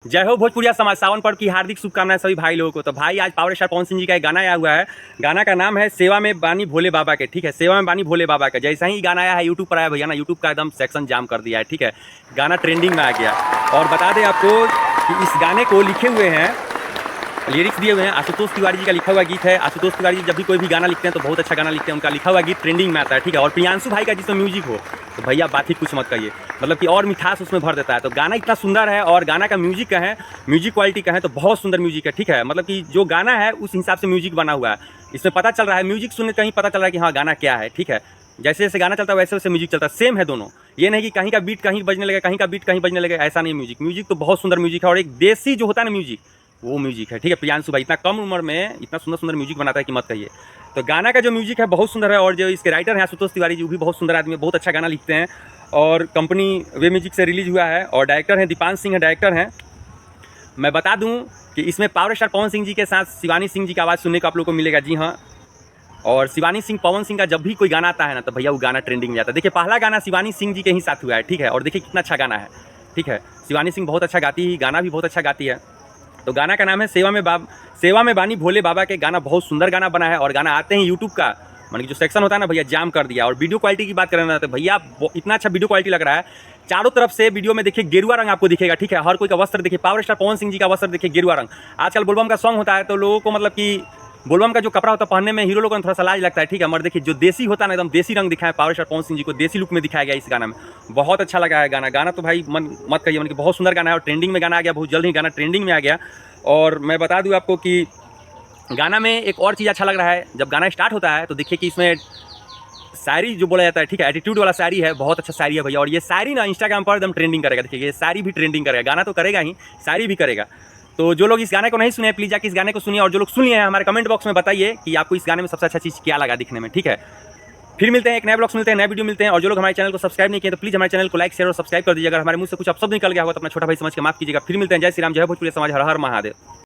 जय हो भोजपुरिया समाज, सावन पर्व की हार्दिक शुभकामनाएं सभी भाई लोगों को। तो भाई आज पावर स्टार पवन सिंह जी का एक गाना आया हुआ है। गाना का नाम है सेवा में बानी भोले बाबा के। ठीक है, सेवा में बानी भोले बाबा के। जैसा ही गाना आया है यूट्यूब पर आया भैया ना, यूट्यूब का एकदम सेक्शन जाम कर दिया है। ठीक है, गाना ट्रेंडिंग में आ गया। और बता दें आपको कि इस गाने को लिखे हुए हैं, लिरिक्स दिए हुए हैं आशुतोष तिवारी जी का लिखा हुआ गीत है। आशुतोष तिवारी जी जब भी कोई भी गाना लिखते हैं तो बहुत अच्छा गाना लिखते हैं, उनका लिखा हुआ गीत ट्रेंडिंग में आता है। ठीक है, और प्रियांशु भाई का जिसमें म्यूजिक हो तो भैया बात ही कुछ मत कहिए, मतलब कि और मिठास उसमें भर देता है। तो गाना इतना सुंदर है और गाना का म्यूजिक का है, म्यूजिक क्वालिटी का है तो बहुत सुंदर म्यूजिक है। ठीक है, मतलब कि जो गाना है उस हिसाब से म्यूजिक बना हुआ है। इसमें पता चल रहा है, म्यूजिक सुनने कहीं पता चल रहा है कि हाँ गाना क्या है। ठीक है, जैसे जैसे गाना चलता है वैसे वैसे म्यूजिक चलता है, सेम है दोनों। ये नहीं कि कहीं का बीट कहीं बजने लगे, कहीं का बीट कहीं बजने लगे, ऐसा नहीं। म्यूजिक तो बहुत सुंदर म्यूजिक है और एक देसी जो होता है ना म्यूजिक, वो म्यूजिक है। ठीक है, प्रियांशु भाई इतना कम उम्र में इतना सुंदर सुंदर म्यूजिक बनाता है कि मत कहिए। तो गाना का जो म्यूजिक है बहुत सुंदर है और जो इसके राइटर हैं आशुतोष तिवारी जी, वो भी बहुत सुंदर आदमी है, बहुत अच्छा गाना लिखते हैं। और कंपनी वे म्यूजिक से रिलीज हुआ है और डायरेक्टर हैं दीपांश सिंह है, डायरेक्टर हैं। मैं बता दूं कि इसमें पावर स्टार पवन सिंह जी के साथ शिवानी सिंह जी का आवाज़ सुनने को आप लोगों को मिलेगा। जी हाँ, और शिवानी सिंह पवन सिंह का जब भी कोई गाना आता है ना तो भैया वो गाना ट्रेंडिंग में जाता है। देखिए पहला गाना शिवानी सिंह जी के ही साथ हुआ है। ठीक है, और देखिए कितना अच्छा गाना है। ठीक है, शिवानी सिंह बहुत अच्छा गाती है, गाना भी बहुत अच्छा गाती है। तो गाना का नाम है सेवा में बानी भोले बाबा के। गाना बहुत सुंदर गाना बना है और गाना आते ही यूट्यूब का मानी जो सेक्शन होता है ना भैया जाम कर दिया। और वीडियो क्वालिटी की बात करें ना तो भैया इतना अच्छा वीडियो क्वालिटी लग रहा है। चारों तरफ से वीडियो में देखिए गेरुआ रंग आपको दिखेगा। ठीक है, हर कोई का वस्त्र देखिए, पावर स्टार पवन सिंह जी का वस्त्र देखिए गेरुआ रंग। आजकल बोलबम का सॉन्ग होता है तो लोगों को मतलब कि बोलबम का जो कपड़ा होता है पहनने में हीरो लोगों को थोड़ा सा लाज लगता है। ठीक है, मगर देखिए जो देसी होता है ना एकदम देसी रंग दिखाया पावर स्टार पवन सिंह जी को, देसी लुक में दिखाया गया इस गाना में। बहुत अच्छा लगा है गाना। गाना तो भाई मन मत कहिए, मन की बहुत सुंदर गाना है और ट्रेंडिंग में गाना आ गया, बहुत जल्द ही गाना ट्रेंडिंग में आ गया। और मैं बता दूं आपको कि गाना में एक और चीज़ अच्छा लग रहा है, जब गाना स्टार्ट होता है तो देखिए कि इसमें शायरी जो बोला जाता है, ठीक है, एटीट्यूड वाला शायरी है, बहुत अच्छा शायरी है भैया। और ये शायरी ना इंस्टाग्राम पर एकदम ट्रेंडिंग करेगा। देखिए ये शायरी भी ट्रेंडिंग करेगा, गाना तो करेगा ही, शायरी भी करेगा। तो जो लोग इस गाने को नहीं सुने प्लीज़ जाके इस गाने को सुनिए, और जो लोग सुनिए हैं हमारे कमेंट बॉक्स में बताइए कि आपको इस गाने में सबसे अच्छा चीज़ क्या लगा दिखने में। ठीक है, फिर मिलते हैं, एक नए ब्लॉग्स मिलते हैं, नए वीडियो मिलते हैं। और जो लोग हमारे चैनल को सब्सक्राइब नहीं किए तो प्लीज़ हमारे चैनल को लाइक शेयर और सब्सक्राइब कर दीजिए। अगर हमारे मुंह से कुछ अपशब्द निकल गया होगा तो अपना छोटा भाई समझ के माफ कीजिएगा। फिर मिलते हैं, जय श्री राम, जय भोजपुरी समाज, हर हर महादेव।